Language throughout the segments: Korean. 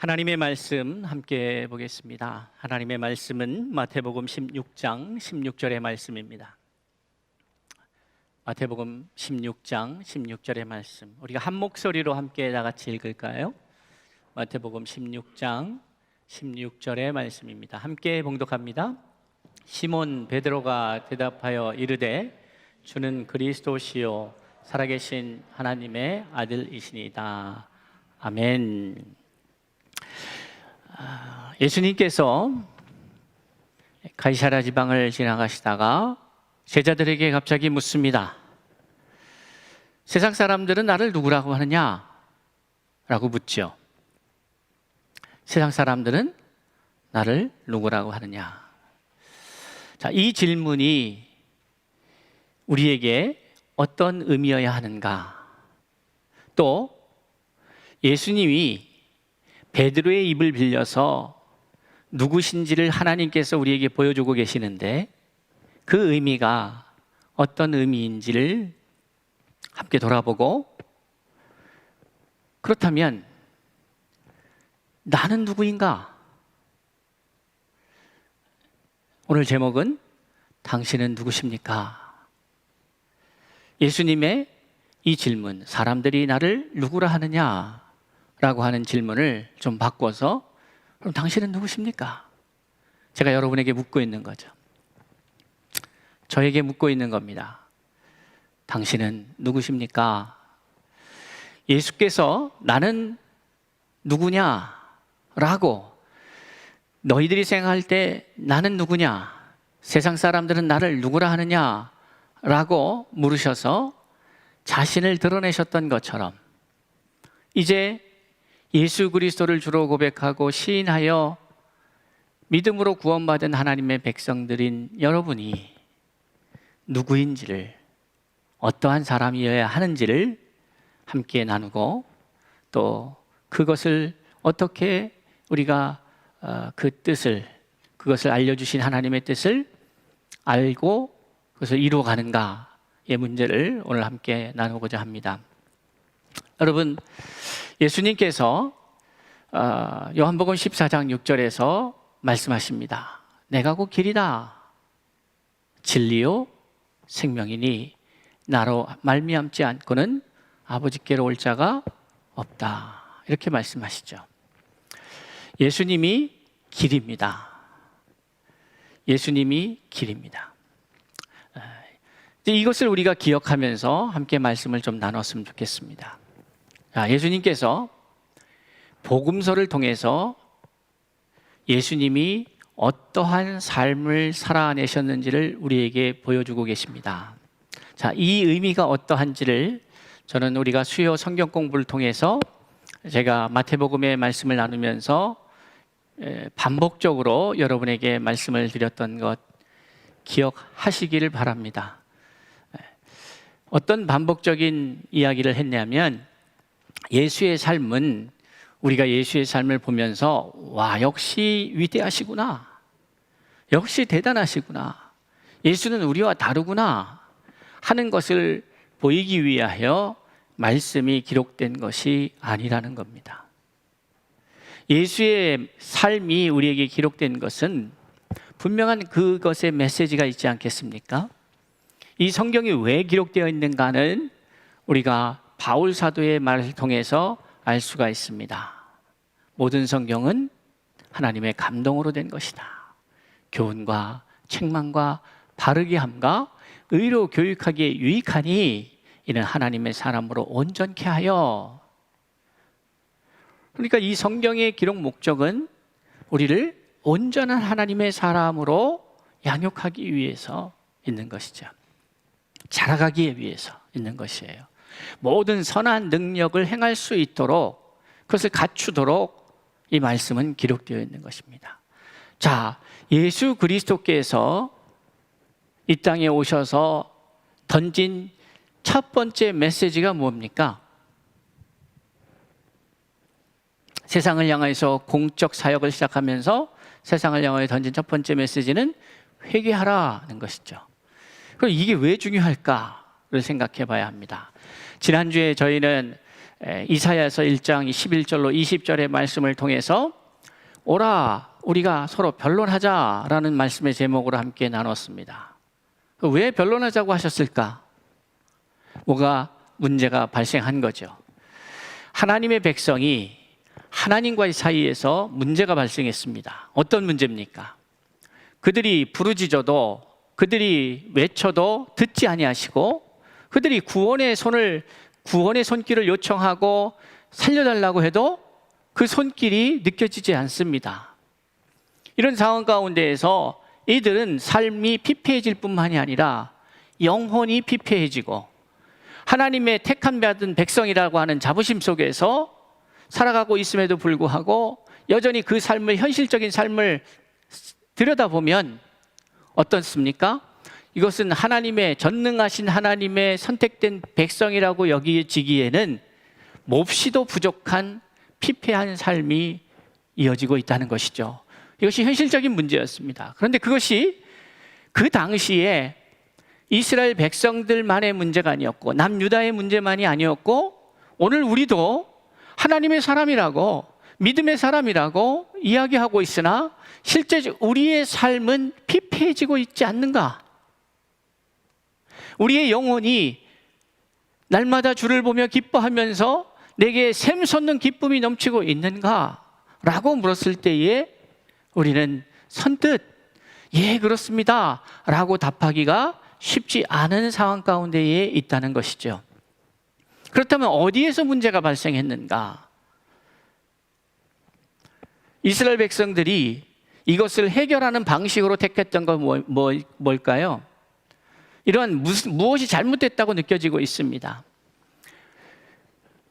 하나님의 말씀 함께 보겠습니다. 하나님의 말씀은 마태복음 16장 16절의 말씀입니다. 마태복음 16장 16절의 말씀, 우리가 한 목소리로 함께 다 같이 읽을까요? 마태복음 16장 16절의 말씀입니다. 함께 봉독합니다. 시몬 베드로가 대답하여 이르되 주는 그리스도시요 살아계신 하나님의 아들이시니이다. 아멘. 예수님께서 가이사랴 지방을 지나가시다가 제자들에게 갑자기 묻습니다. 세상 사람들은 나를 누구라고 하느냐? 라고 묻죠. 세상 사람들은 나를 누구라고 하느냐? 자, 이 질문이 우리에게 어떤 의미여야 하는가? 또 예수님이 베드로의 입을 빌려서 누구신지를 하나님께서 우리에게 보여주고 계시는데 그 의미가 어떤 의미인지를 함께 돌아보고, 그렇다면 나는 누구인가? 오늘 제목은 당신은 누구십니까? 예수님의 이 질문, 사람들이 나를 누구라 하느냐? 라고 하는 질문을 좀 바꿔서 그럼 당신은 누구십니까? 제가 여러분에게 묻고 있는 거죠. 저에게 묻고 있는 겁니다. 당신은 누구십니까? 예수께서 나는 누구냐? 라고 너희들이 생각할 때 나는 누구냐? 세상 사람들은 나를 누구라 하느냐? 라고 물으셔서 자신을 드러내셨던 것처럼 이제 예수 그리스도를 주로 고백하고 시인하여 믿음으로 구원받은 하나님의 백성들인 여러분이 누구인지를, 어떠한 사람이어야 하는지를 함께 나누고, 또 그것을 어떻게 우리가 그 뜻을, 그것을 알려주신 하나님의 뜻을 알고 그것을 이루어가는가의 문제를 오늘 함께 나누고자 합니다. 여러분, 예수님께서 요한복음 14장 6절에서 말씀하십니다. 내가 곧 길이다 진리요 생명이니 나로 말미암지 않고는 아버지께로 올 자가 없다. 이렇게 말씀하시죠. 예수님이 길입니다. 예수님이 길입니다. 이것을 우리가 기억하면서 함께 말씀을 좀 나눴으면 좋겠습니다. 예수님께서 복음서를 통해서 예수님이 어떠한 삶을 살아내셨는지를 우리에게 보여주고 계십니다. 자, 이 의미가 어떠한지를 저는 우리가 수요 성경 공부를 통해서 제가 마태복음의 말씀을 나누면서 반복적으로 여러분에게 말씀을 드렸던 것 기억하시기를 바랍니다. 어떤 반복적인 이야기를 했냐면, 예수의 삶은 우리가 예수의 삶을 보면서 와, 역시 위대하시구나, 역시 대단하시구나, 예수는 우리와 다르구나 하는 것을 보이기 위하여 말씀이 기록된 것이 아니라는 겁니다. 예수의 삶이 우리에게 기록된 것은 분명한 그것의 메시지가 있지 않겠습니까? 이 성경이 왜 기록되어 있는가는 우리가 바울 사도의 말을 통해서 알 수가 있습니다. 모든 성경은 하나님의 감동으로 된 것이다. 교훈과 책망과 바르게 함과 의로 교육하기에 유익하니 이는 하나님의 사람으로 온전케 하여. 그러니까 이 성경의 기록 목적은 우리를 온전한 하나님의 사람으로 양육하기 위해서 있는 것이죠. 자라가기 위해서 있는 것이에요. 모든 선한 능력을 행할 수 있도록, 그것을 갖추도록 이 말씀은 기록되어 있는 것입니다. 자, 예수 그리스도께서 이 땅에 오셔서 던진 첫 번째 메시지가 뭡니까? 세상을 향해서 공적 사역을 시작하면서 세상을 향해 던진 첫 번째 메시지는 회개하라는 것이죠. 그럼 이게 왜 중요할까를 생각해 봐야 합니다. 지난주에 저희는 이사야서 1장 11절로 20절의 말씀을 통해서 오라 우리가 서로 변론하자라는 말씀의 제목으로 함께 나눴습니다. 왜 변론하자고 하셨을까? 뭐가 문제가 발생한 거죠. 하나님의 백성이 하나님과의 사이에서 문제가 발생했습니다. 어떤 문제입니까? 그들이 부르짖어도 그들이 외쳐도 듣지 아니하시고 그들이 구원의 손길을 요청하고 살려달라고 해도 그 손길이 느껴지지 않습니다. 이런 상황 가운데에서 이들은 삶이 피폐해질 뿐만이 아니라 영혼이 피폐해지고 하나님의 택함 받은 백성이라고 하는 자부심 속에서 살아가고 있음에도 불구하고 여전히 그 삶을, 현실적인 삶을 들여다보면 어떻습니까? 이것은 하나님의, 전능하신 하나님의 선택된 백성이라고 여기지기에는 몹시도 부족한 피폐한 삶이 이어지고 있다는 것이죠. 이것이 현실적인 문제였습니다. 그런데 그것이 그 당시에 이스라엘 백성들만의 문제가 아니었고 남유다의 문제만이 아니었고 오늘 우리도 하나님의 사람이라고, 믿음의 사람이라고 이야기하고 있으나 실제 우리의 삶은 피폐해지고 있지 않는가? 우리의 영혼이 날마다 주를 보며 기뻐하면서 내게 샘솟는 기쁨이 넘치고 있는가? 라고 물었을 때에 우리는 선뜻 예 그렇습니다 라고 답하기가 쉽지 않은 상황 가운데에 있다는 것이죠. 그렇다면 어디에서 문제가 발생했는가? 이스라엘 백성들이 이것을 해결하는 방식으로 택했던 건 뭘까요? 이런 무엇이 잘못됐다고 느껴지고 있습니다.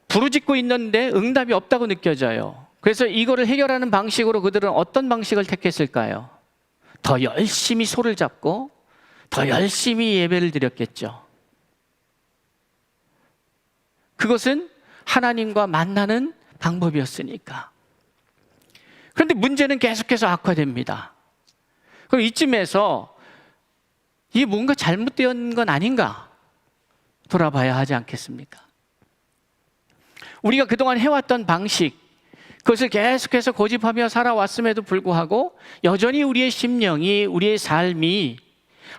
부르짖고 있는데 응답이 없다고 느껴져요. 그래서 이거를 해결하는 방식으로 그들은 어떤 방식을 택했을까요? 더 열심히 소를 잡고 더 열심히 예배를 드렸겠죠. 그것은 하나님과 만나는 방법이었으니까. 그런데 문제는 계속해서 악화됩니다. 그럼 이쯤에서 이게 뭔가 잘못된 건 아닌가 돌아봐야 하지 않겠습니까? 우리가 그동안 해왔던 방식, 그것을 계속해서 고집하며 살아왔음에도 불구하고 여전히 우리의 심령이, 우리의 삶이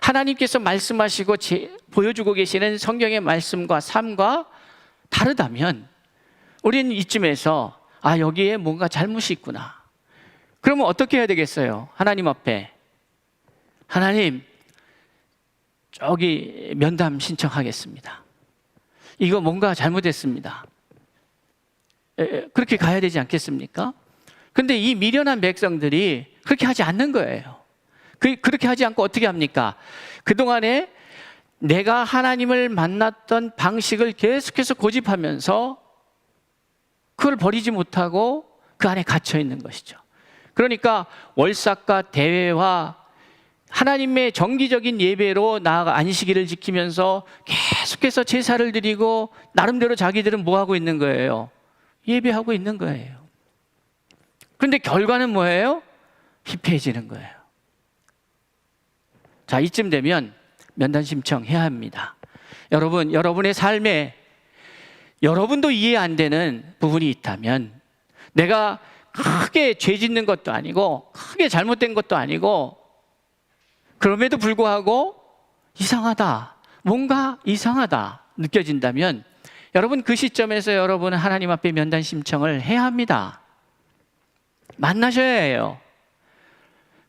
하나님께서 말씀하시고 보여주고 계시는 성경의 말씀과 삶과 다르다면 우리는 이쯤에서 여기에 뭔가 잘못이 있구나. 그러면 어떻게 해야 되겠어요? 하나님 앞에 하나님 저기 면담 신청하겠습니다. 이거 뭔가 잘못했습니다. 그렇게 가야 되지 않겠습니까? 그런데 이 미련한 백성들이 그렇게 하지 않는 거예요. 그렇게 하지 않고 어떻게 합니까? 그동안에 내가 하나님을 만났던 방식을 계속해서 고집하면서 그걸 버리지 못하고 그 안에 갇혀 있는 것이죠. 그러니까 월삭과 대회와 하나님의 정기적인 예배로 나아가 안식일을 지키면서 계속해서 제사를 드리고 나름대로 자기들은 뭐 하고 있는 거예요? 예배하고 있는 거예요. 그런데 결과는 뭐예요? 피폐해지는 거예요. 자, 이쯤 되면 면담 신청해야 합니다. 여러분, 여러분의 삶에 여러분도 이해 안 되는 부분이 있다면 내가 크게 죄 짓는 것도 아니고 크게 잘못된 것도 아니고 그럼에도 불구하고 이상하다, 뭔가 이상하다 느껴진다면 여러분 그 시점에서 여러분은 하나님 앞에 면담 신청을 해야 합니다. 만나셔야 해요.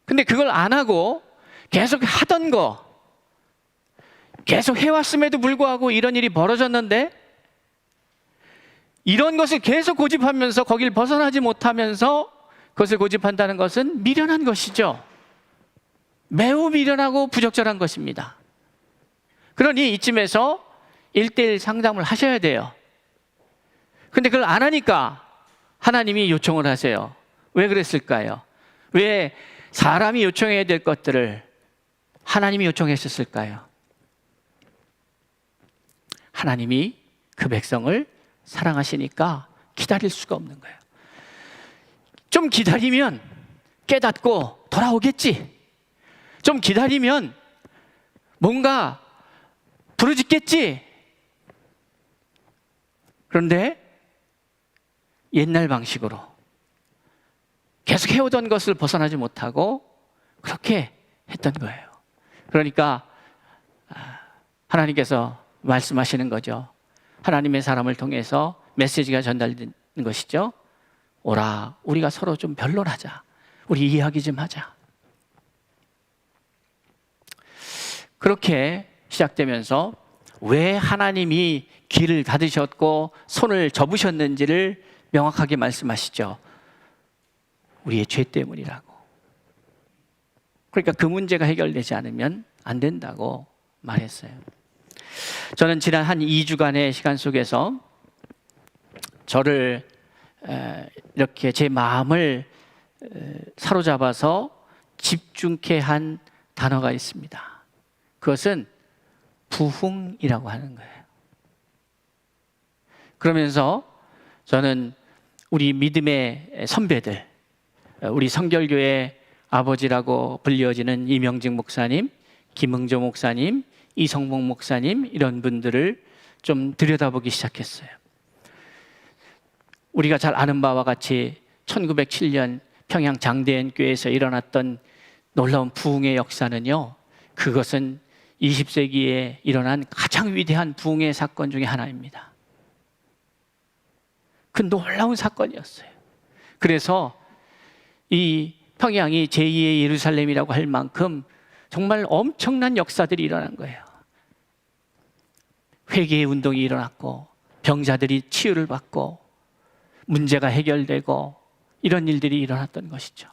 근데 그걸 안 하고 계속 하던 거 계속 해왔음에도 불구하고 이런 일이 벌어졌는데 이런 것을 계속 고집하면서 거길 벗어나지 못하면서 그것을 고집한다는 것은 미련한 것이죠. 매우 미련하고 부적절한 것입니다. 그러니 이쯤에서 1:1 상담을 하셔야 돼요. 근데 그걸 안 하니까 하나님이 요청을 하세요. 왜 그랬을까요? 왜 사람이 요청해야 될 것들을 하나님이 요청했었을까요? 하나님이 그 백성을 사랑하시니까 기다릴 수가 없는 거예요. 좀 기다리면 깨닫고 돌아오겠지. 좀 기다리면 뭔가 부르짖겠지. 그런데 옛날 방식으로 계속 해오던 것을 벗어나지 못하고 그렇게 했던 거예요. 그러니까 하나님께서 말씀하시는 거죠. 하나님의 사람을 통해서 메시지가 전달되는 것이죠. 오라, 우리가 서로 좀 변론하자. 우리 이야기 좀 하자. 그렇게 시작되면서 왜 하나님이 귀를 닫으셨고 손을 접으셨는지를 명확하게 말씀하시죠. 우리의 죄 때문이라고. 그러니까 그 문제가 해결되지 않으면 안 된다고 말했어요. 저는 지난 한 2주간의 시간 속에서 저를 이렇게 제 마음을 사로잡아서 집중케 한 단어가 있습니다. 그것은 부흥이라고 하는 거예요. 그러면서 저는 우리 믿음의 선배들, 우리 성결교회 아버지라고 불려지는 이명직 목사님, 김흥조 목사님, 이성복 목사님, 이런 분들을 좀 들여다보기 시작했어요. 우리가 잘 아는 바와 같이 1907년 평양 장대현 교회에서 일어났던 놀라운 부흥의 역사는요, 그것은 20세기에 일어난 가장 위대한 부흥의 사건 중에 하나입니다. 그 놀라운 사건이었어요. 그래서 이 평양이 제2의 예루살렘이라고 할 만큼 정말 엄청난 역사들이 일어난 거예요. 회개의 운동이 일어났고 병자들이 치유를 받고 문제가 해결되고 이런 일들이 일어났던 것이죠.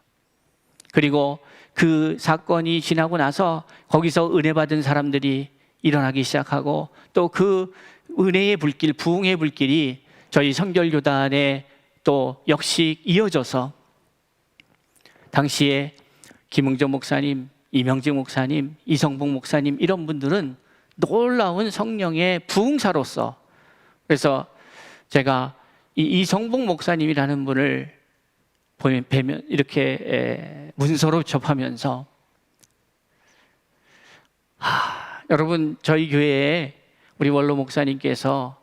그리고 그 사건이 지나고 나서 거기서 은혜 받은 사람들이 일어나기 시작하고 또 그 은혜의 불길, 부흥의 불길이 저희 성결교단에 또 역시 이어져서 당시에 김흥조 목사님, 이명직 목사님, 이성복 목사님 이런 분들은 놀라운 성령의 부흥사로서, 그래서 제가 이 이성복 목사님이라는 분을 보면 이렇게 문서로 접하면서 여러분, 저희 교회에 우리 원로 목사님께서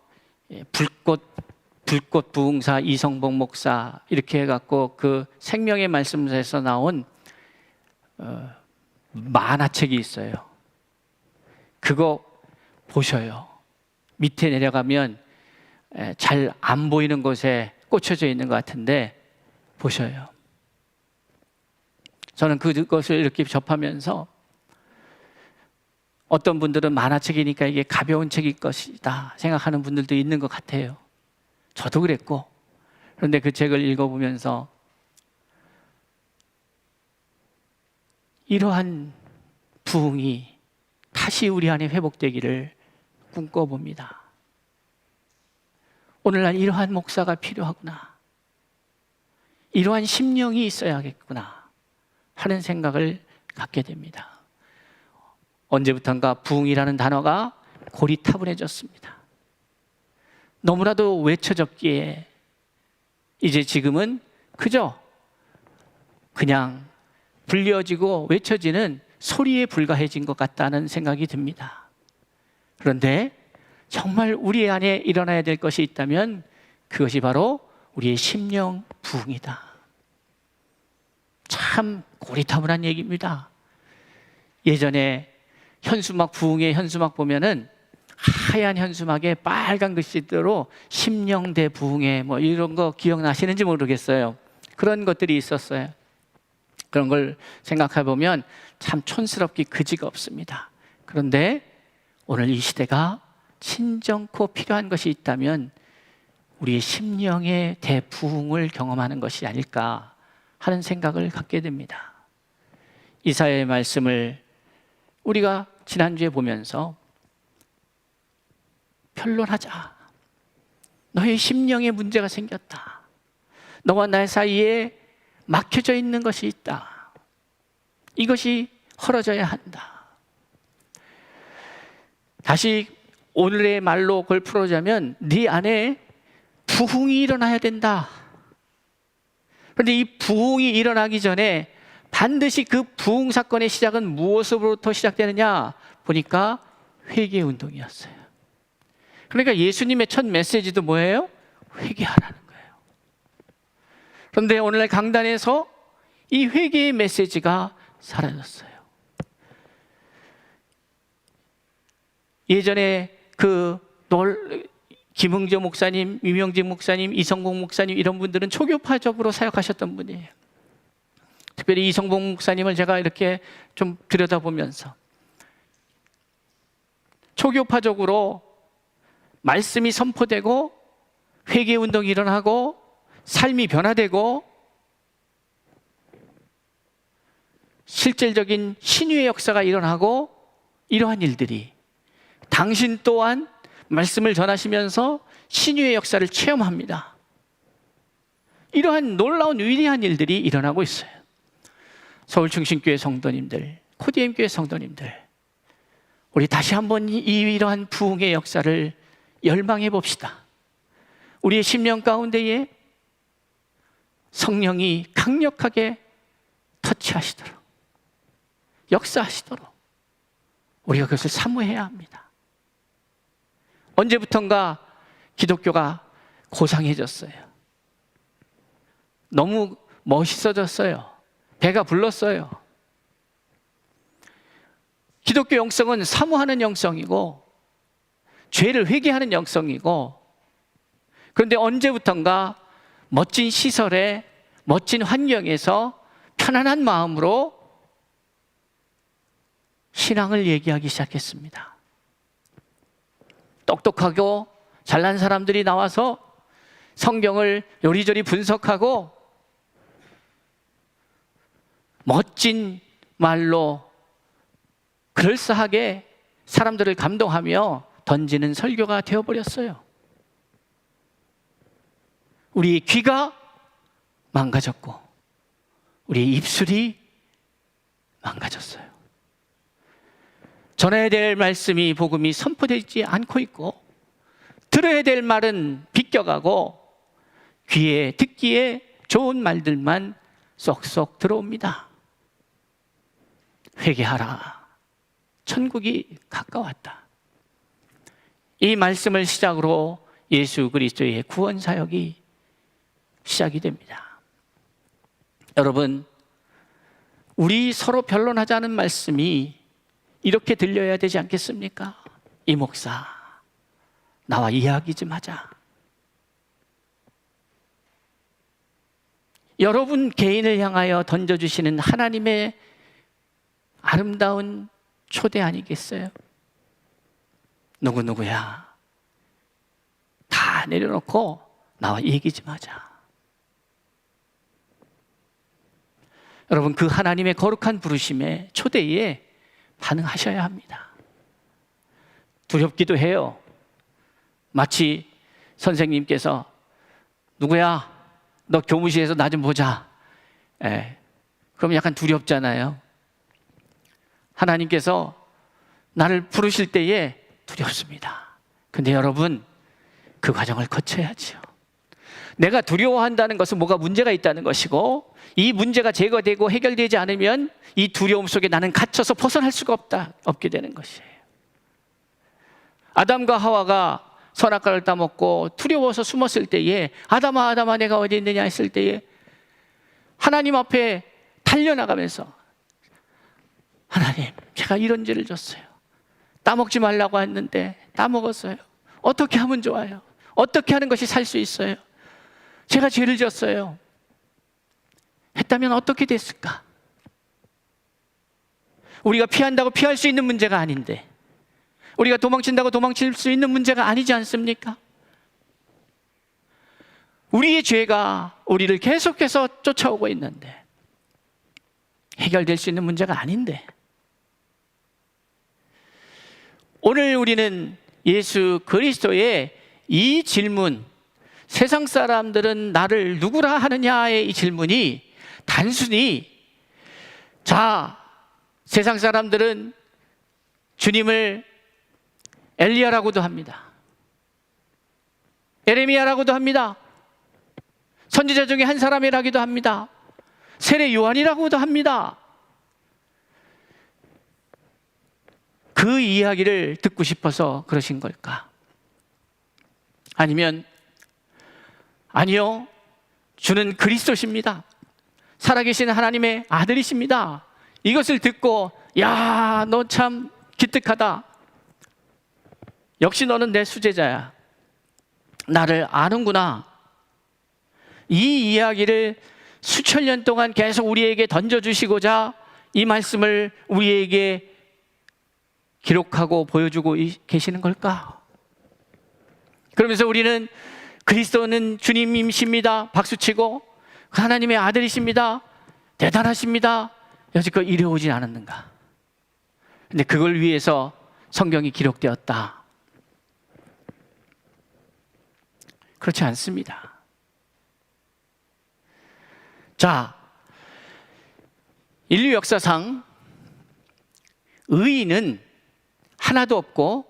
불꽃 부흥사 이성복 목사 이렇게 해갖고 그 생명의 말씀에서 나온 만화책이 있어요. 그거 보셔요. 밑에 내려가면 잘 안 보이는 곳에 꽂혀져 있는 것 같은데 보셔요. 저는 그것을 이렇게 접하면서 어떤 분들은 만화책이니까 이게 가벼운 책일 것이다 생각하는 분들도 있는 것 같아요. 저도 그랬고. 그런데 그 책을 읽어보면서 이러한 부흥이 다시 우리 안에 회복되기를 꿈꿔봅니다. 오늘날 이러한 목사가 필요하구나, 이러한 심령이 있어야겠구나 하는 생각을 갖게 됩니다. 언제부턴가 부흥이라는 단어가 고리타분해졌습니다. 너무나도 외쳐졌기에 이제 지금은 그저 그냥 불려지고 외쳐지는 소리에 불과해진 것 같다는 생각이 듭니다. 그런데 정말 우리 안에 일어나야 될 것이 있다면 그것이 바로 우리의 심령 부흥이다. 참 고리타분한 얘기입니다. 예전에 현수막, 부흥의 현수막 보면은 하얀 현수막에 빨간 글씨대로 심령대 부흥회 뭐 이런 거 기억나시는지 모르겠어요. 그런 것들이 있었어요. 그런 걸 생각해 보면 참 촌스럽기 그지가 없습니다. 그런데 오늘 이 시대가 친정코 필요한 것이 있다면 우리의 심령의 대부흥을 경험하는 것이 아닐까 하는 생각을 갖게 됩니다. 이사야의 말씀을 우리가 지난주에 보면서 변론하자. 너의 심령에 문제가 생겼다. 너와 나 사이에 막혀져 있는 것이 있다. 이것이 헐어져야 한다. 다시 오늘의 말로 그걸 풀어자면 네 안에 부흥이 일어나야 된다. 그런데 이 부흥이 일어나기 전에 반드시 그 부흥 사건의 시작은 무엇으로부터 시작되느냐 보니까 회개 운동이었어요. 그러니까 예수님의 첫 메시지도 뭐예요? 회개하라는 거예요. 그런데 오늘날 강단에서 이 회개의 메시지가 사라졌어요. 예전에 김흥조 목사님, 유명진 목사님, 이성봉 목사님 이런 분들은 초교파적으로 사역하셨던 분이에요. 특별히 이성봉 목사님을 제가 이렇게 좀 들여다보면서 초교파적으로 말씀이 선포되고 회개운동이 일어나고 삶이 변화되고 실질적인 신유의 역사가 일어나고 이러한 일들이 당신 또한 말씀을 전하시면서 신유의 역사를 체험합니다. 이러한 놀라운 위대한 일들이 일어나고 있어요. 서울중심교회 성도님들, 코디엠교회 성도님들, 우리 다시 한번 이러한 부흥의 역사를 열망해 봅시다. 우리의 심령 가운데에 성령이 강력하게 터치하시도록, 역사하시도록 우리가 그것을 사모해야 합니다. 언제부턴가 기독교가 고상해졌어요. 너무 멋있어졌어요. 배가 불렀어요. 기독교 영성은 사모하는 영성이고 죄를 회개하는 영성이고, 그런데 언제부턴가 멋진 시설에 멋진 환경에서 편안한 마음으로 신앙을 얘기하기 시작했습니다. 똑똑하고 잘난 사람들이 나와서 성경을 요리조리 분석하고 멋진 말로 그럴싸하게 사람들을 감동하며 던지는 설교가 되어버렸어요. 우리의 귀가 망가졌고 우리의 입술이 망가졌어요. 전해야 될 말씀이, 복음이 선포되지 않고 있고, 들어야 될 말은 비껴가고 귀에 듣기에 좋은 말들만 쏙쏙 들어옵니다. 회개하라, 천국이 가까웠다. 이 말씀을 시작으로 예수 그리스도의 구원 사역이 시작이 됩니다. 여러분, 우리 서로 변론하자는 말씀이 이렇게 들려야 되지 않겠습니까? 이 목사, 나와 이야기 좀 하자. 여러분 개인을 향하여 던져주시는 하나님의 아름다운 초대 아니겠어요? 누구누구야, 다 내려놓고 나와 얘기 좀 하자. 여러분, 그 하나님의 거룩한 부르심에, 초대에 반응하셔야 합니다. 두렵기도 해요. 마치 선생님께서 누구야, 너 교무실에서 나 좀 보자. 그럼 약간 두렵잖아요. 하나님께서 나를 부르실 때에 두렵습니다. 근데 여러분, 그 과정을 거쳐야죠. 내가 두려워한다는 것은 뭐가 문제가 있다는 것이고, 이 문제가 제거되고 해결되지 않으면 이 두려움 속에 나는 갇혀서 벗어날 수가 없게 되는 것이에요. 아담과 하와가 선악과를 따먹고 두려워서 숨었을 때에, 아담아 아담아 내가 어디 있느냐 했을 때에 하나님 앞에 달려나가면서, 하나님, 제가 이런 죄를 졌어요. 따먹지 말라고 했는데 따먹었어요. 어떻게 하면 좋아요? 어떻게 하는 것이 살 수 있어요? 제가 죄를 졌어요. 했다면 어떻게 됐을까? 우리가 피한다고 피할 수 있는 문제가 아닌데, 우리가 도망친다고 도망칠 수 있는 문제가 아니지 않습니까? 우리의 죄가 우리를 계속해서 쫓아오고 있는데, 해결될 수 있는 문제가 아닌데, 오늘 우리는 예수 그리스도의 이 질문, 세상 사람들은 나를 누구라 하느냐의 이 질문이 단순히, 자, 세상 사람들은 주님을 엘리야라고도 합니다. 에레미야라고도 합니다. 선지자 중에 한 사람이라기도 합니다. 세례 요한이라고도 합니다. 그 이야기를 듣고 싶어서 그러신 걸까? 아니면, 아니요, 주는 그리스도십니다. 살아계신 하나님의 아들이십니다. 이것을 듣고 야, 너 참 기특하다. 역시 너는 내 수제자야. 나를 아는구나. 이 이야기를 수천 년 동안 계속 우리에게 던져주시고자 이 말씀을 우리에게 기록하고 보여주고 계시는 걸까? 그러면서 우리는 그리스도는 주님이십니다. 박수치고 하나님의 아들이십니다. 대단하십니다. 여지껏 이래오진 않았는가? 근데 그걸 위해서 성경이 기록되었다. 그렇지 않습니다. 자, 인류 역사상 의인은 하나도 없고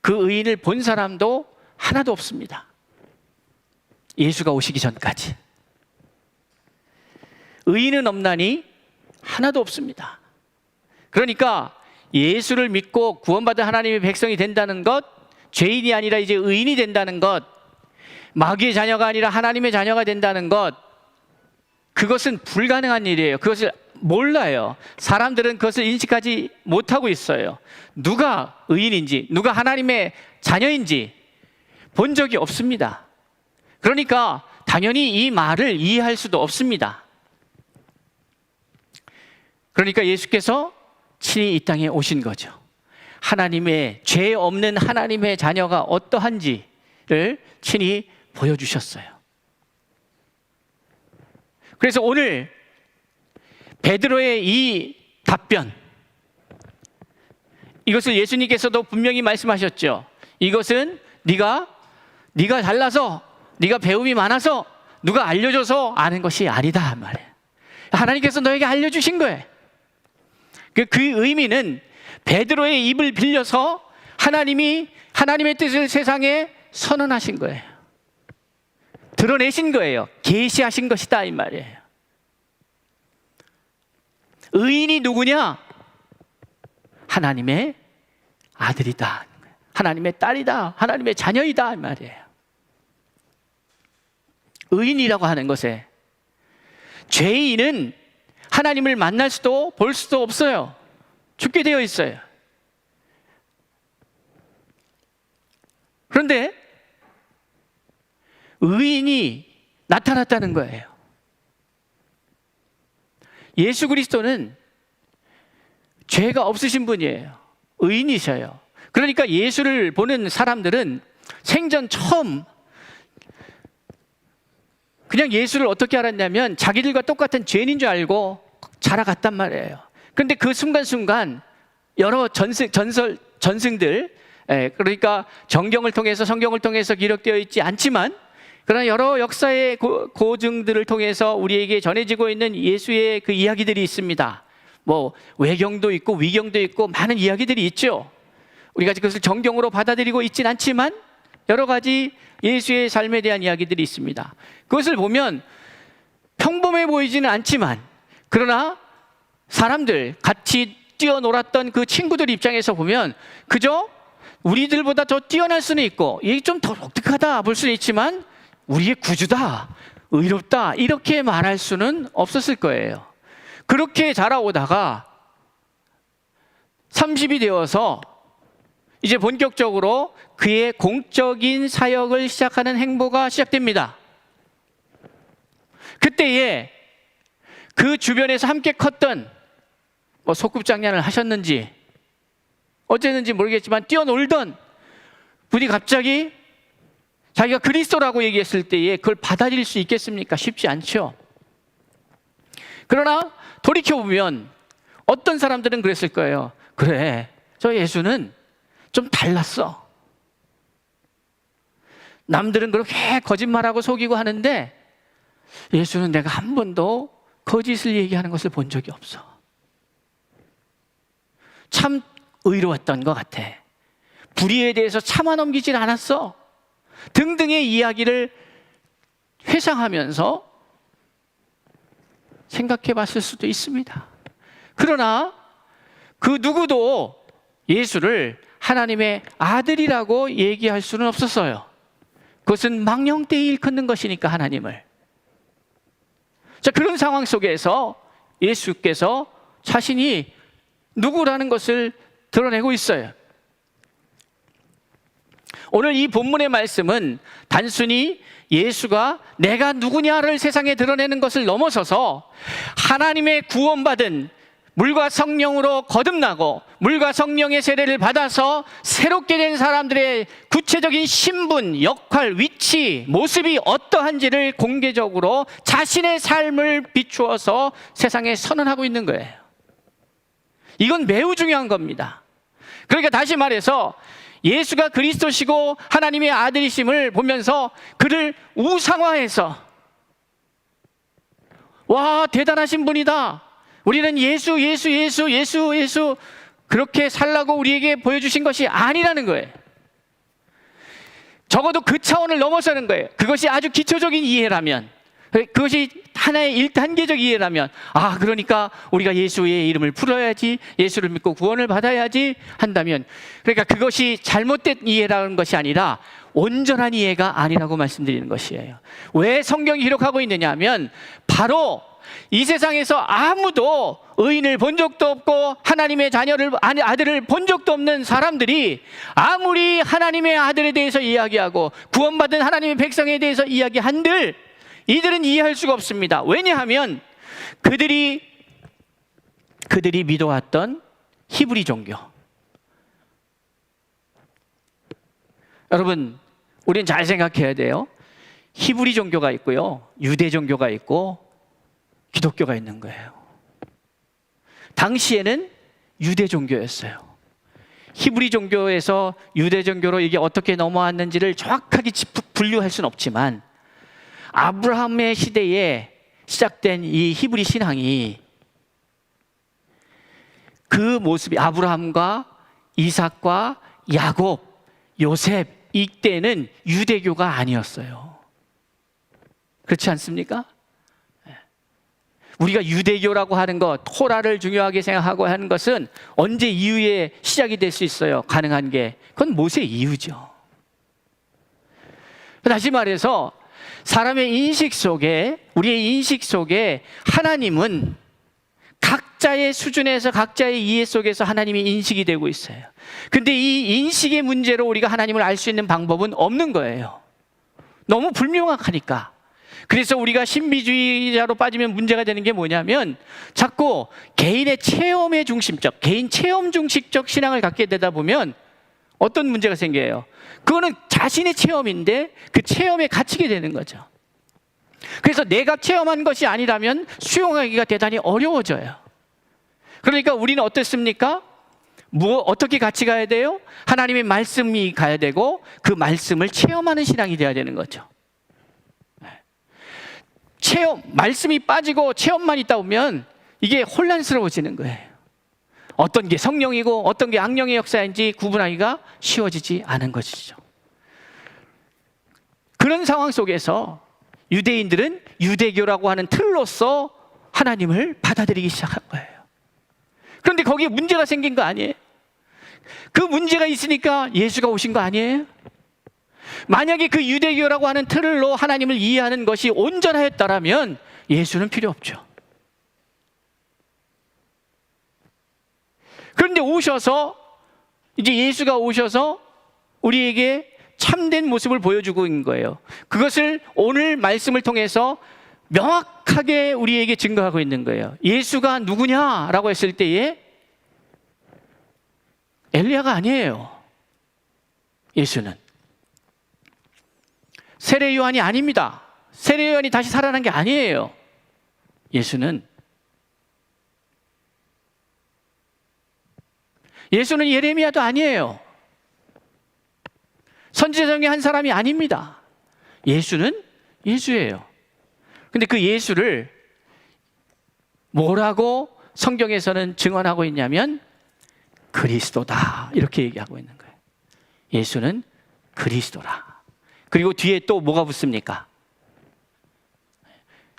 그 의인을 본 사람도 하나도 없습니다. 예수가 오시기 전까지. 의인은 없나니 하나도 없습니다. 그러니까 예수를 믿고 구원받은 하나님의 백성이 된다는 것, 죄인이 아니라 이제 의인이 된다는 것, 마귀의 자녀가 아니라 하나님의 자녀가 된다는 것, 그것은 불가능한 일이에요. 그것을 몰라요. 사람들은 그것을 인식하지 못하고 있어요. 누가 의인인지, 누가 하나님의 자녀인지 본 적이 없습니다. 그러니까 당연히 이 말을 이해할 수도 없습니다. 그러니까 예수께서 친히 이 땅에 오신 거죠. 하나님의, 죄 없는 하나님의 자녀가 어떠한지를 친히 보여주셨어요. 그래서 오늘 베드로의 이 답변, 이것을 예수님께서도 분명히 말씀하셨죠. 이것은 네가 잘나서, 네가 배움이 많아서, 누가 알려줘서 아는 것이 아니다 말이에요. 하나님께서 너에게 알려주신 거예요. 그 의미는 베드로의 입을 빌려서 하나님이 하나님의 뜻을 세상에 선언하신 거예요. 드러내신 거예요. 계시하신 것이다 이 말이에요. 의인이 누구냐? 하나님의 아들이다, 하나님의 딸이다, 하나님의 자녀이다 이 말이에요. 의인이라고 하는 것에 죄인은 하나님을 만날 수도 볼 수도 없어요. 죽게 되어 있어요. 그런데 의인이 나타났다는 거예요. 예수 그리스도는 죄가 없으신 분이에요. 의인이셔요. 그러니까 예수를 보는 사람들은 생전 처음 그냥 예수를 어떻게 알았냐면 자기들과 똑같은 죄인인 줄 알고 자라갔단 말이에요. 그런데 그 순간순간 여러 전승들, 그러니까 성경을 통해서 기록되어 있지 않지만 그러나 여러 역사의 고증들을 통해서 우리에게 전해지고 있는 예수의 그 이야기들이 있습니다. 뭐 외경도 있고 위경도 있고 많은 이야기들이 있죠. 우리가 그것을 정경으로 받아들이고 있진 않지만 여러 가지 예수의 삶에 대한 이야기들이 있습니다. 그것을 보면 평범해 보이지는 않지만 그러나 사람들 같이 뛰어놀았던 그 친구들 입장에서 보면 그저 우리들보다 더 뛰어날 수는 있고 이게 좀 더 독특하다 볼 수는 있지만 우리의 구주다, 의롭다 이렇게 말할 수는 없었을 거예요. 그렇게 자라오다가 30이 되어서 이제 본격적으로 그의 공적인 사역을 시작하는 행보가 시작됩니다. 그때에 그 주변에서 함께 컸던 소꿉장난을 하셨는지 어쨌는지 모르겠지만 뛰어놀던 분이 갑자기 자기가 그리스도라고 얘기했을 때에 그걸 받아들일 수 있겠습니까? 쉽지 않죠. 그러나 돌이켜보면 어떤 사람들은 그랬을 거예요. 그래, 저 예수는 좀 달랐어. 남들은 그렇게 거짓말하고 속이고 하는데 예수는 내가 한 번도 거짓을 얘기하는 것을 본 적이 없어. 참 의로웠던 것 같아. 불의에 대해서 참아 넘기질 않았어. 등등의 이야기를 회상하면서 생각해 봤을 수도 있습니다. 그러나 그 누구도 예수를 하나님의 아들이라고 얘기할 수는 없었어요. 그것은 망령되이 일컫는 것이니까 하나님을. 자, 그런 상황 속에서 예수께서 자신이 누구라는 것을 드러내고 있어요. 오늘 이 본문의 말씀은 단순히 예수가 내가 누구냐를 세상에 드러내는 것을 넘어서서 하나님의 구원받은 물과 성령으로 거듭나고 물과 성령의 세례를 받아서 새롭게 된 사람들의 구체적인 신분, 역할, 위치, 모습이 어떠한지를 공개적으로 자신의 삶을 비추어서 세상에 선언하고 있는 거예요. 이건 매우 중요한 겁니다. 그러니까 다시 말해서 예수가 그리스도시고 하나님의 아들이심을 보면서 그를 우상화해서 와, 대단하신 분이다, 우리는 예수 그렇게 살라고 우리에게 보여주신 것이 아니라는 거예요. 적어도 그 차원을 넘어서는 거예요. 그것이 아주 기초적인 이해라면, 그것이 하나의 1단계적 이해라면, 아, 그러니까 우리가 예수의 이름을 풀어야지, 예수를 믿고 구원을 받아야지 한다면, 그러니까 그것이 잘못된 이해라는 것이 아니라 온전한 이해가 아니라고 말씀드리는 것이에요. 왜 성경이 기록하고 있느냐 하면, 바로 이 세상에서 아무도 의인을 본 적도 없고 하나님의 아들을 본 적도 없는 사람들이 아무리 하나님의 아들에 대해서 이야기하고 구원받은 하나님의 백성에 대해서 이야기한들 이들은 이해할 수가 없습니다. 왜냐하면 그들이 믿어왔던 히브리 종교. 여러분, 우리는 잘 생각해야 돼요. 히브리 종교가 있고요, 유대 종교가 있고 기독교가 있는 거예요. 당시에는 유대 종교였어요. 히브리 종교에서 유대 종교로 이게 어떻게 넘어왔는지를 정확하게 분류할 수는 없지만 아브라함의 시대에 시작된 이 히브리 신앙이 그 모습이 아브라함과 이삭과 야곱, 요셉 이때는 유대교가 아니었어요. 그렇지 않습니까? 우리가 유대교라고 하는 것, 토라를 중요하게 생각하고 하는 것은 언제 이후에 시작이 될 수 있어요? 가능한 게 그건 모세 이후죠. 다시 말해서 사람의 인식 속에, 우리의 인식 속에 하나님은 각자의 수준에서 각자의 이해 속에서 하나님이 인식이 되고 있어요. 근데 이 인식의 문제로 우리가 하나님을 알 수 있는 방법은 없는 거예요. 너무 불명확하니까. 그래서 우리가 신비주의자로 빠지면 문제가 되는 게 뭐냐면 자꾸 개인의 체험의 중심적, 개인 체험 중심적 신앙을 갖게 되다 보면 어떤 문제가 생겨요? 그거는 자신의 체험인데 그 체험에 갇히게 되는 거죠. 그래서 내가 체험한 것이 아니라면 수용하기가 대단히 어려워져요. 그러니까 우리는 어떻습니까? 어떻게 같이 가야 돼요? 하나님의 말씀이 가야 되고 그 말씀을 체험하는 신앙이 되어야 되는 거죠. 말씀이 빠지고 체험만 있다 보면 이게 혼란스러워지는 거예요. 어떤 게 성령이고 어떤 게 악령의 역사인지 구분하기가 쉬워지지 않은 것이죠. 그런 상황 속에서 유대인들은 유대교라고 하는 틀로서 하나님을 받아들이기 시작한 거예요. 그런데 거기에 문제가 생긴 거 아니에요? 그 문제가 있으니까 예수가 오신 거 아니에요? 만약에 그 유대교라고 하는 틀로 하나님을 이해하는 것이 온전하였다면 예수는 필요 없죠. 그런데 이제 예수가 오셔서 우리에게 참된 모습을 보여주고 있는 거예요. 그것을 오늘 말씀을 통해서 명확하게 우리에게 증거하고 있는 거예요. 예수가 누구냐라고 했을 때에 엘리야가 아니에요. 예수는 세례 요한이 아닙니다. 세례 요한이 다시 살아난 게 아니에요. 예수는 예레미야도 아니에요. 선지자 중에 한 사람이 아닙니다. 예수는 예수예요. 근데 그 예수를 뭐라고 성경에서는 증언하고 있냐면 그리스도다 이렇게 얘기하고 있는 거예요. 예수는 그리스도라. 그리고 뒤에 또 뭐가 붙습니까?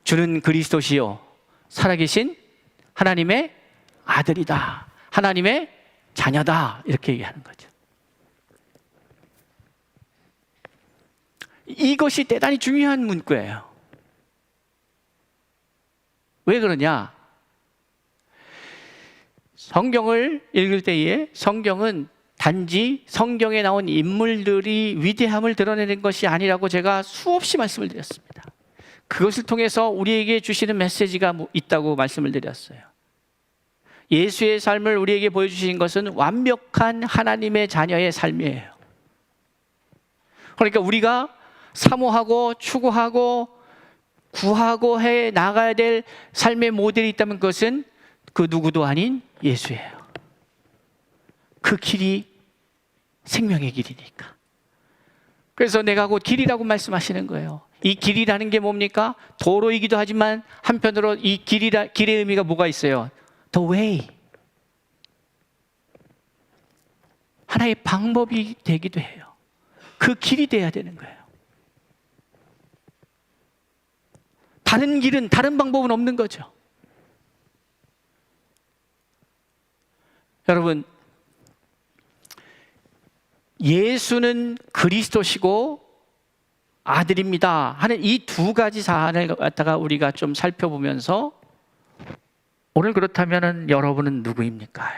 주는 그리스도시요 살아계신 하나님의 아들이다, 하나님의 자녀다 이렇게 얘기하는 거죠. 이것이 대단히 중요한 문구예요. 왜 그러냐? 성경을 읽을 때에 성경은 단지 성경에 나온 인물들이 위대함을 드러내는 것이 아니라고 제가 수없이 말씀을 드렸습니다. 그것을 통해서 우리에게 주시는 메시지가 있다고 말씀을 드렸어요. 예수의 삶을 우리에게 보여주신 것은 완벽한 하나님의 자녀의 삶이에요. 그러니까 우리가 사모하고 추구하고 구하고 해 나가야 될 삶의 모델이 있다면 그것은 그 누구도 아닌 예수예요. 그 길이 생명의 길이니까. 그래서 내가 곧 길이라고 말씀하시는 거예요. 이 길이라는 게 뭡니까? 도로이기도 하지만 한편으로 이 길의 의미가 뭐가 있어요? The way. 하나의 방법이 되기도 해요. 그 길이 돼야 되는 거예요. 다른 길은, 다른 방법은 없는 거죠. 여러분, 예수는 그리스도시고 아들입니다 하는 이 두 가지 사안을 갖다가 우리가 좀 살펴보면서 오늘 그렇다면 여러분은 누구입니까?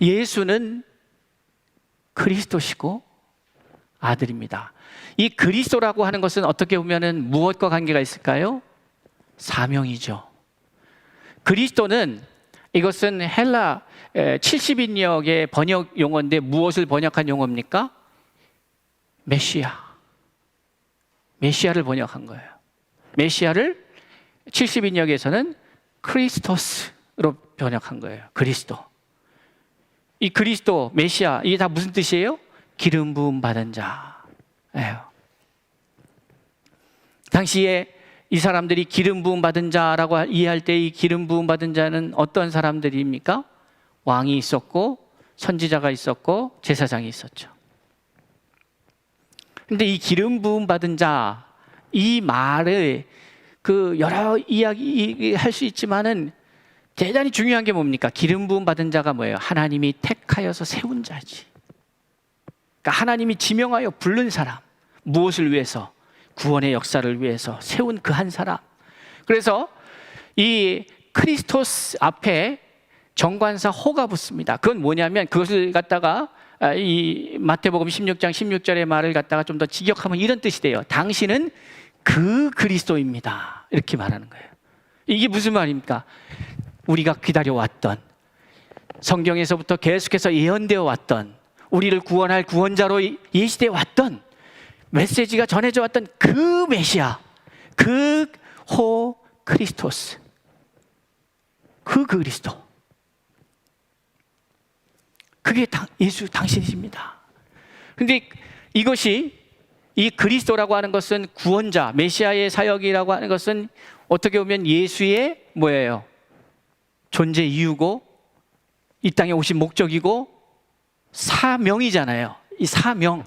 예수는 그리스도시고 아들입니다. 이 그리스도라고 하는 것은 어떻게 보면 무엇과 관계가 있을까요? 사명이죠. 그리스도는 이것은 헬라 70인역의 번역 용어인데 무엇을 번역한 용어입니까? 메시아를 번역한 거예요. 메시아를 70인역에서는 크리스토스로 번역한 거예요. 그리스도. 이 그리스도, 메시아, 이게 다 무슨 뜻이에요? 기름 부음 받은 자예요. 당시에 이 사람들이 기름 부음 받은 자라고 이해할 때 이 기름 부음 받은 자는 어떤 사람들입니까? 왕이 있었고 선지자가 있었고 제사장이 있었죠. 근데 이 기름 부음 받은 자, 이 말을 그 여러 이야기 할 수 있지만은 대단히 중요한 게 뭡니까? 기름 부음 받은 자가 뭐예요? 하나님이 택하여서 세운 자지. 그러니까 하나님이 지명하여 부른 사람. 무엇을 위해서? 구원의 역사를 위해서 세운 그 한 사람. 그래서 이 크리스토스 앞에 정관사 호가 붙습니다. 그건 뭐냐면 그것을 갖다가 이 마태복음 16장 16절의 말을 갖다가 좀 더 직역하면 이런 뜻이 돼요. 당신은 그 그리스도입니다. 이렇게 말하는 거예요. 이게 무슨 말입니까? 우리가 기다려왔던, 성경에서부터 계속해서 예언되어 왔던, 우리를 구원할 구원자로 예시되어 왔던, 메시지가 전해져 왔던 그 메시아, 그 호 크리스토스, 그 그리스도, 그게 예수 당신이십니다. 그런데 이것이 이 그리스도라고 하는 것은 구원자, 메시아의 사역이라고 하는 것은 어떻게 보면 예수의 뭐예요? 존재 이유고 이 땅에 오신 목적이고 사명이잖아요. 이 사명.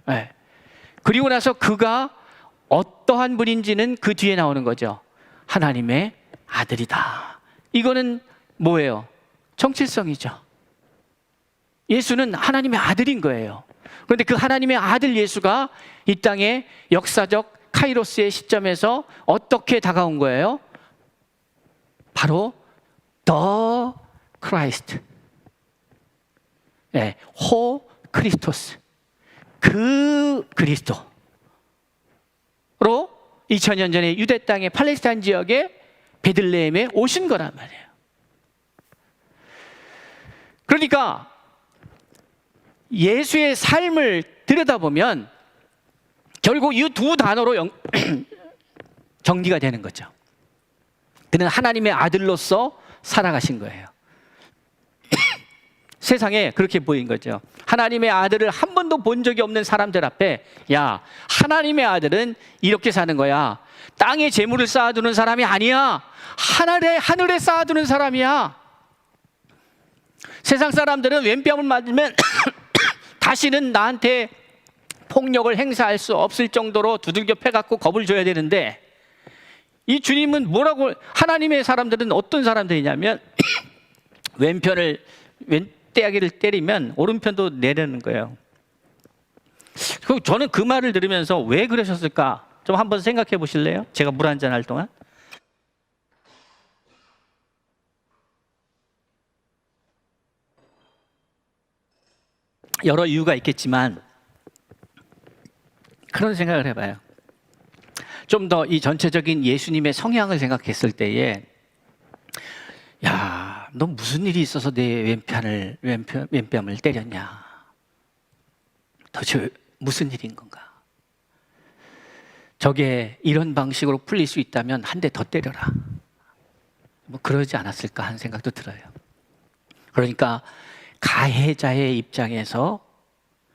네. 그리고 나서 그가 어떠한 분인지는 그 뒤에 나오는 거죠. 하나님의 아들이다. 이거는 뭐예요? 정체성이죠. 예수는 하나님의 아들인 거예요. 그런데 그 하나님의 아들 예수가 이 땅에 역사적 카이로스의 시점에서 어떻게 다가온 거예요? 바로 The Christ, 네, 호 크리스토스, 그 그리스도로 2000년 전에 유대 땅의 팔레스타인 지역의 베들레헴에 오신 거란 말이에요. 그러니까 예수의 삶을 들여다보면 결국 이 두 단어로 정리가 되는 거죠. 그는 하나님의 아들로서 살아가신 거예요. 세상에 그렇게 보인 거죠. 하나님의 아들을 한 번도 본 적이 없는 사람들 앞에, 야, 하나님의 아들은 이렇게 사는 거야. 땅에 재물을 쌓아두는 사람이 아니야. 하늘에 쌓아두는 사람이야. 세상 사람들은 왼뺨을 맞으면 다시는 나한테 폭력을 행사할 수 없을 정도로 두들겨 패갖고 겁을 줘야 되는데, 이 주님은 뭐라고, 하나님의 사람들은 어떤 사람들이냐면 왼떼야기를 때리면 오른편도 내려는 거예요. 저는 그 말을 들으면서 왜 그러셨을까? 좀 한번 생각해 보실래요? 제가 물 한잔 할 동안. 여러 이유가 있겠지만 그런 생각을 해봐요. 좀 더 이 전체적인 예수님의 성향을 생각했을 때에, 야, 너 무슨 일이 있어서 내 왼뺨을 때렸냐? 도대체 무슨 일인 건가? 저게 이런 방식으로 풀릴 수 있다면 한 대 더 때려라. 뭐 그러지 않았을까 하는 생각도 들어요. 그러니까 가해자의 입장에서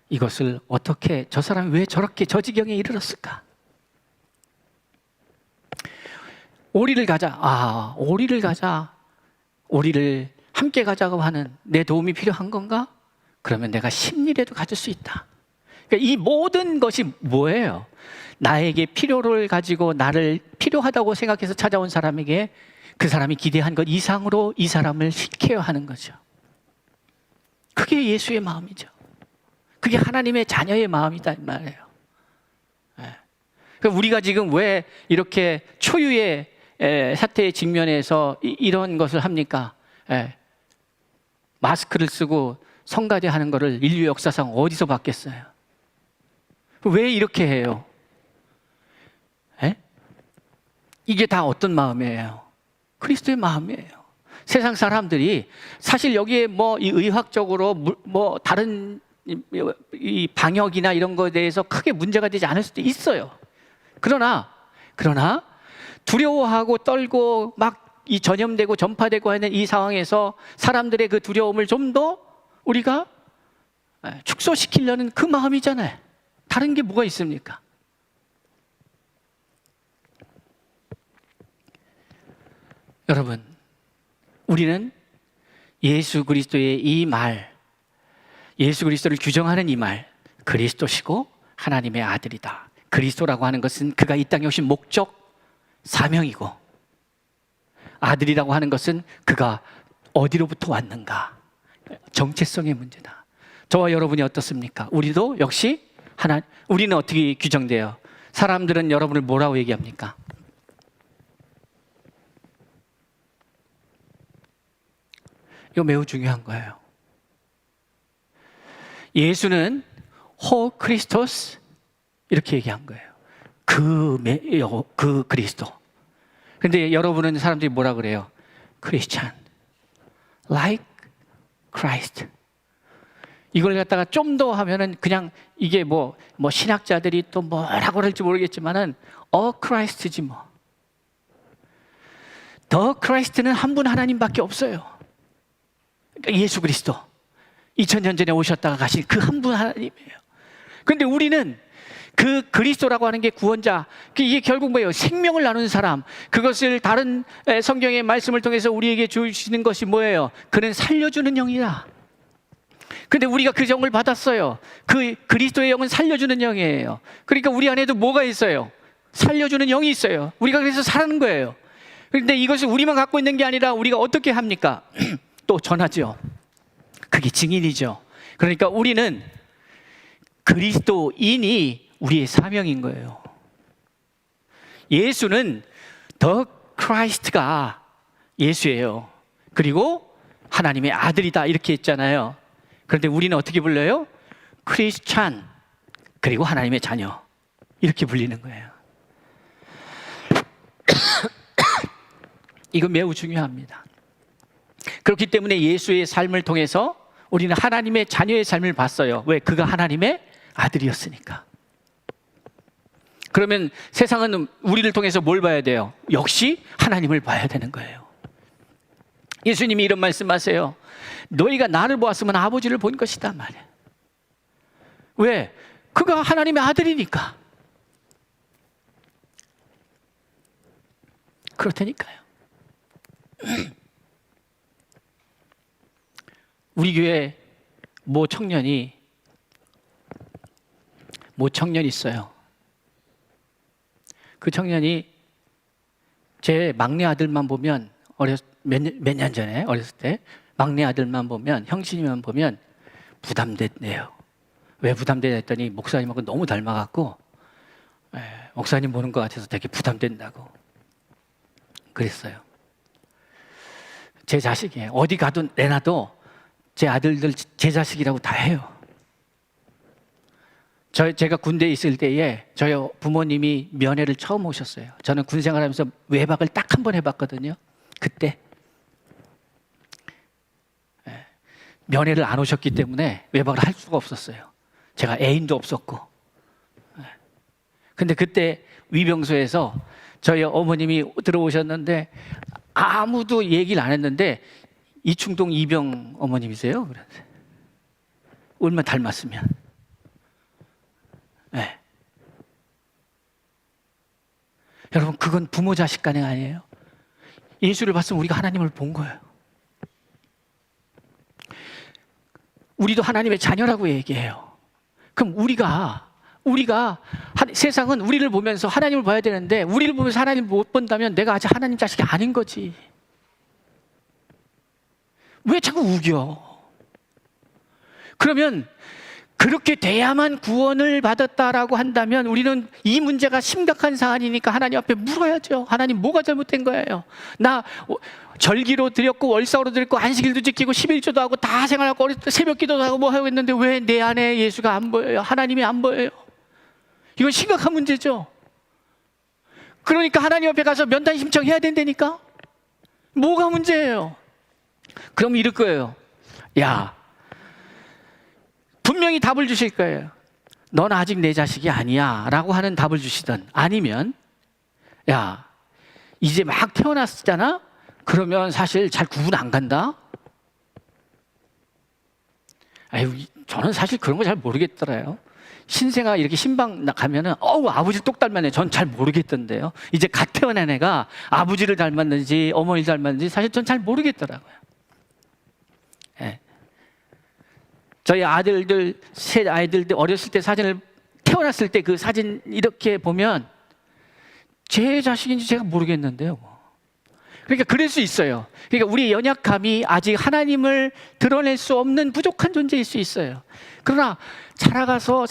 이것을 어떻게, 저 사람이 왜 저렇게 저 지경에 이르렀을까? 오리를 가자. 오리를 가자. 오리를 함께 가자고 하는 내 도움이 필요한 건가? 그러면 내가 10리라도 가질 수 있다. 그러니까 이 모든 것이 뭐예요? 나에게 필요를 가지고 나를 필요하다고 생각해서 찾아온 사람에게 그 사람이 기대한 것 이상으로 이 사람을 시켜야 하는 거죠. 그게 예수의 마음이죠. 그게 하나님의 자녀의 마음이다 이 말이에요. 우리가 지금 왜 이렇게 초유의 사태에 직면해서 이런 것을 합니까? 마스크를 쓰고 성가대하는 것을 인류 역사상 어디서 봤겠어요? 왜 이렇게 해요? 이게 다 어떤 마음이에요? 그리스도의 마음이에요. 세상 사람들이 사실 여기에 뭐 이 의학적으로 뭐 다른 이 방역이나 이런 것에 대해서 크게 문제가 되지 않을 수도 있어요. 그러나 두려워하고 떨고 막 이 전염되고 전파되고 하는 이 상황에서 사람들의 그 두려움을 좀 더 우리가 축소시키려는 그 마음이잖아요. 다른 게 뭐가 있습니까? 여러분, 우리는 예수 그리스도의 이 말, 예수 그리스도를 규정하는 이 말, 그리스도시고 하나님의 아들이다. 그리스도라고 하는 것은 그가 이 땅에 오신 목적, 사명이고, 아들이라고 하는 것은 그가 어디로부터 왔는가, 정체성의 문제다. 저와 여러분이 어떻습니까? 우리도 역시 우리는 어떻게 규정돼요? 사람들은 여러분을 뭐라고 얘기합니까? 이거 매우 중요한 거예요. 예수는 호 크리스토스 이렇게 얘기한 거예요. 그 그리스도. 근데 여러분은 사람들이 뭐라 그래요? 크리스찬, like Christ. 이걸 갖다가 좀 더 하면은 그냥 이게 뭐 신학자들이 또 뭐라고 할지 모르겠지만은 크라이스트지 뭐. 더 크라이스트는 한 분 하나님밖에 없어요. 그러니까 예수 그리스도. 2000년 전에 오셨다가 가신 그 한 분 하나님이에요. 그런데 우리는 그 그리스도라고 하는 게 구원자, 이게 결국 뭐예요? 생명을 나누는 사람. 그것을 다른 성경의 말씀을 통해서 우리에게 주시는 것이 뭐예요? 그는 살려주는 영이다. 근데 우리가 그 영을 받았어요. 그 그리스도의 영은 살려주는 영이에요. 그러니까 우리 안에도 뭐가 있어요? 살려주는 영이 있어요. 우리가 그래서 사는 거예요. 그런데 이것을 우리만 갖고 있는 게 아니라 우리가 어떻게 합니까? 또 전하죠. 그게 증인이죠. 그러니까 우리는 그리스도인이 우리의 사명인 거예요. 예수는 더 크라이스트가 예수예요. 그리고 하나님의 아들이다 이렇게 했잖아요. 그런데 우리는 어떻게 불러요? 크리스찬, 그리고 하나님의 자녀 이렇게 불리는 거예요. 이거 매우 중요합니다. 그렇기 때문에 예수의 삶을 통해서 우리는 하나님의 자녀의 삶을 봤어요. 왜? 그가 하나님의 아들이었으니까. 그러면 세상은 우리를 통해서 뭘 봐야 돼요? 역시 하나님을 봐야 되는 거예요. 예수님이 이런 말씀하세요. 너희가 나를 보았으면 아버지를 본 것이다 말이에요. 왜? 그가 하나님의 아들이니까. 그렇다니까요. 우리 교회 모 청년이 있어요. 그 청년이 제 막내 아들만 보면 몇 년 전에 어렸을 때 막내 아들만 보면, 형신이만 보면 부담됐네요. 왜 부담되냐 했더니 목사님하고 너무 닮아갖고 목사님 보는 것 같아서 되게 부담된다고 그랬어요. 제 자식이에요. 어디 가도 내놔도 제 아들들 제 자식이라고 다 해요. 제가 군대에 있을 때에 저희 부모님이 면회를 처음 오셨어요. 저는 군 생활하면서 외박을 딱 한 번 해봤거든요. 그때 면회를 안 오셨기 때문에 외박을 할 수가 없었어요. 제가 애인도 없었고. 근데 그때 위병소에서 저희 어머님이 들어오셨는데 아무도 얘기를 안 했는데 이충동 이병 어머님이세요? 그런데 얼마나 닮았으면. 네. 여러분, 그건 부모 자식 간의 아니에요. 예수를 봤으면 우리가 하나님을 본 거예요. 우리도 하나님의 자녀라고 얘기해요. 그럼 우리가 세상은 우리를 보면서 하나님을 봐야 되는데 우리를 보면서 하나님을 못 본다면 내가 아직 하나님 자식이 아닌 거지. 왜 자꾸 우겨? 그러면 그렇게 돼야만 구원을 받았다라고 한다면 우리는 이 문제가 심각한 사안이니까 하나님 앞에 물어야죠. 하나님, 뭐가 잘못된 거예요? 나 절기로 드렸고 월사로 드렸고 안식일도 지키고 11조도 하고 다 생활하고 새벽 기도도 하고 뭐 하고 있는데 왜 내 안에 예수가 안 보여요? 하나님이 안 보여요? 이건 심각한 문제죠. 그러니까 하나님 앞에 가서 면담 신청해야 된다니까? 뭐가 문제예요? 그럼 이럴 거예요. 야, 분명히 답을 주실 거예요. 넌 아직 내 자식이 아니야 라고 하는 답을 주시든, 아니면 야, 이제 막 태어났잖아? 그러면 사실 잘 구분 안 간다? 아유, 저는 사실 그런 거 잘 모르겠더라요. 신생아 이렇게 신방 가면은 아버지 똑 닮았네. 전 잘 모르겠던데요. 이제 갓 태어난 애가 아버지를 닮았는지 어머니를 닮았는지 사실 전 잘 모르겠더라고요. 네. 저희 아들들, 세 아이들들 어렸을 때 사진을, 태어났을 때 그 사진 이렇게 보면 제 자식인지 제가 모르겠는데요. 그러니까 그럴 수 있어요. 그러니까 우리의 연약함이 아직 하나님을 드러낼 수 없는 부족한 존재일 수 있어요. 그러나 자라가서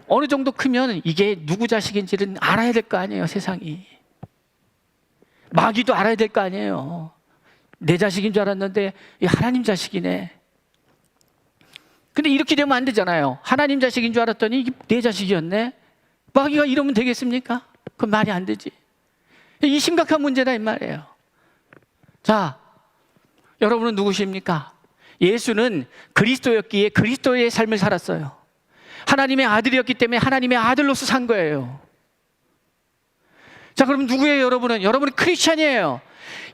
어느 정도 크면 이게 누구 자식인지는 알아야 될 거 아니에요, 세상이. 마귀도 알아야 될 거 아니에요. 내 자식인 줄 알았는데 하나님 자식이네. 근데 이렇게 되면 안 되잖아요. 하나님 자식인 줄 알았더니 이게 내 자식이었네. 마귀가 이러면 되겠습니까? 그건 말이 안 되지. 이 심각한 문제다 이 말이에요. 자, 여러분은 누구십니까? 예수는 그리스도였기에 그리스도의 삶을 살았어요. 하나님의 아들이었기 때문에 하나님의 아들로서 산 거예요. 자, 그럼 누구예요, 여러분은? 여러분은 크리스찬이에요.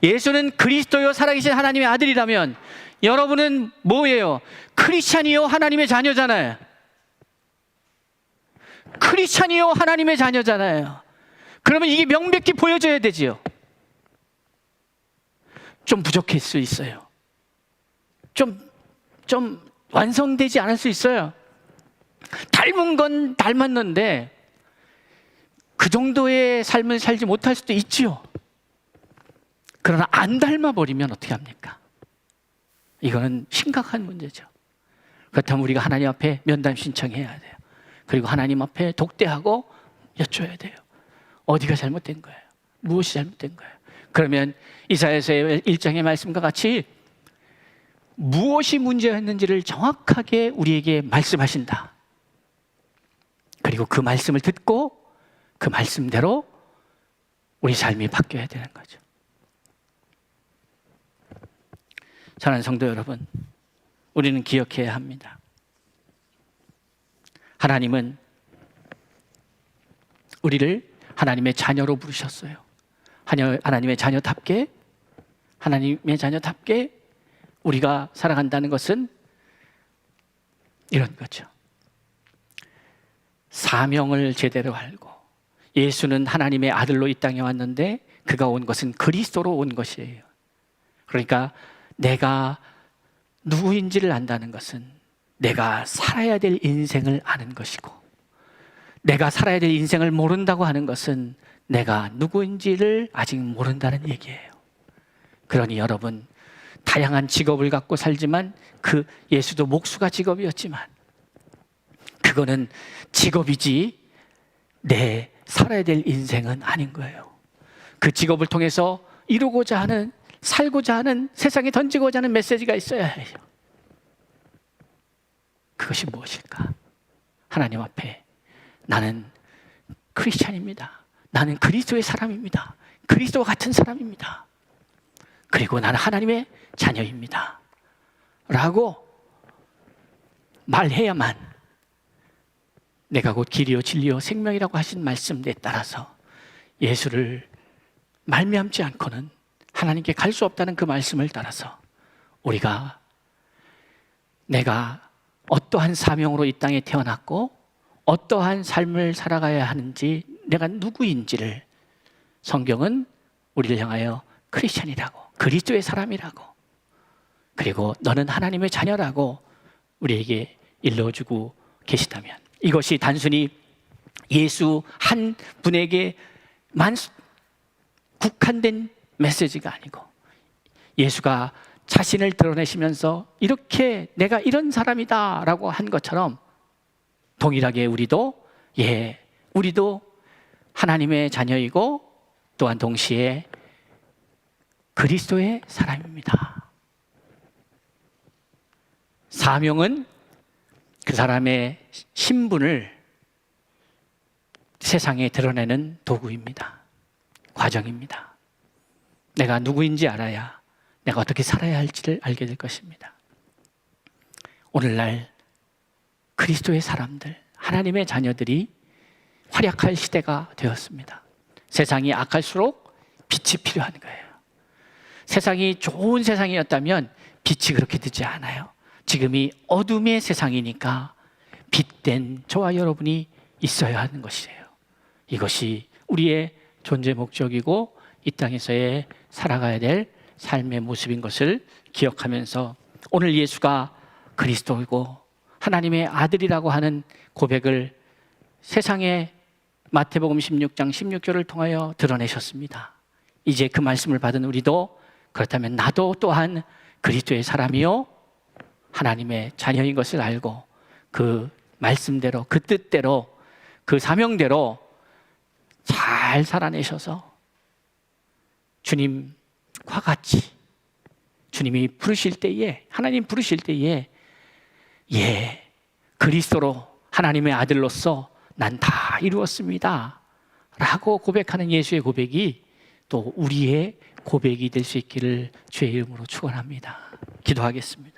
예수는 그리스도요 살아계신 하나님의 아들이라면 여러분은 뭐예요? 크리스찬이요 하나님의 자녀잖아요. 크리스찬이요 하나님의 자녀잖아요. 그러면 이게 명백히 보여져야 되지요. 좀 부족할 수 있어요. 좀 완성되지 않을 수 있어요. 닮은 건 닮았는데 그 정도의 삶을 살지 못할 수도 있지요. 그러나 안 닮아버리면 어떻게 합니까? 이거는 심각한 문제죠. 그렇다면 우리가 하나님 앞에 면담 신청해야 돼요. 그리고 하나님 앞에 독대하고 여쭤야 돼요. 어디가 잘못된 거예요? 무엇이 잘못된 거예요? 그러면 이사야서의 1장의 말씀과 같이 무엇이 문제였는지를 정확하게 우리에게 말씀하신다. 그리고 그 말씀을 듣고 그 말씀대로 우리 삶이 바뀌어야 되는 거죠. 사랑하는 성도 여러분, 우리는 기억해야 합니다. 하나님은 우리를 하나님의 자녀로 부르셨어요. 하나님의 자녀답게 우리가 살아간다는 것은 이런 거죠. 사명을 제대로 알고, 예수는 하나님의 아들로 이 땅에 왔는데 그가 온 것은 그리스도로 온 것이에요. 그러니까 내가 누구인지를 안다는 것은 내가 살아야 될 인생을 아는 것이고, 내가 살아야 될 인생을 모른다고 하는 것은 내가 누구인지를 아직 모른다는 얘기예요. 그러니 여러분, 다양한 직업을 갖고 살지만 그 예수도 목수가 직업이었지만 그거는 직업이지 내 살아야 될 인생은 아닌 거예요. 그 직업을 통해서 이루고자 하는, 살고자 하는, 세상에 던지고자 하는 메시지가 있어야 해요. 그것이 무엇일까? 하나님 앞에 나는 크리스찬입니다. 나는 그리스도의 사람입니다. 그리스도와 같은 사람입니다. 그리고 나는 하나님의 자녀입니다. 라고 말해야만 내가 곧 길이요 진리요 생명이라고 하신 말씀에 따라서 예수를 말미암지 않고는 하나님께 갈 수 없다는 그 말씀을 따라서 우리가 내가 어떠한 사명으로 이 땅에 태어났고 어떠한 삶을 살아가야 하는지, 내가 누구인지를 성경은 우리를 향하여 크리스찬이라고, 그리스도의 사람이라고, 그리고 너는 하나님의 자녀라고 우리에게 일러주고 계시다면, 이것이 단순히 예수 한 분에게만 국한된 메시지가 아니고 예수가 자신을 드러내시면서 이렇게 내가 이런 사람이다 라고 한 것처럼 동일하게 우리도 하나님의 자녀이고 또한 동시에 그리스도의 사람입니다. 사명은 그 사람의 신분을 세상에 드러내는 도구입니다. 과정입니다. 내가 누구인지 알아야 내가 어떻게 살아야 할지를 알게 될 것입니다. 오늘날 그리스도의 사람들, 하나님의 자녀들이 활약할 시대가 되었습니다. 세상이 악할수록 빛이 필요한 거예요. 세상이 좋은 세상이었다면 빛이 그렇게 되지 않아요. 지금이 어둠의 세상이니까 빛된 저와 여러분이 있어야 하는 것이에요. 이것이 우리의 존재 목적이고 이 땅에서의 살아가야 될 삶의 모습인 것을 기억하면서 오늘 예수가 그리스도이고 하나님의 아들이라고 하는 고백을 세상에 마태복음 16장 16절을 통하여 드러내셨습니다. 이제 그 말씀을 받은 우리도 그렇다면 나도 또한 그리스도의 사람이요 하나님의 자녀인 것을 알고 그 말씀대로, 그 뜻대로, 그 사명대로 잘 살아내셔서 주님과 같이 주님이 부르실 때에, 하나님 부르실 때에 그리스도로 하나님의 아들로서 난 다 이루었습니다 라고 고백하는 예수의 고백이 또 우리의 고백이 될 수 있기를 주의 이름으로 축원합니다. 기도하겠습니다.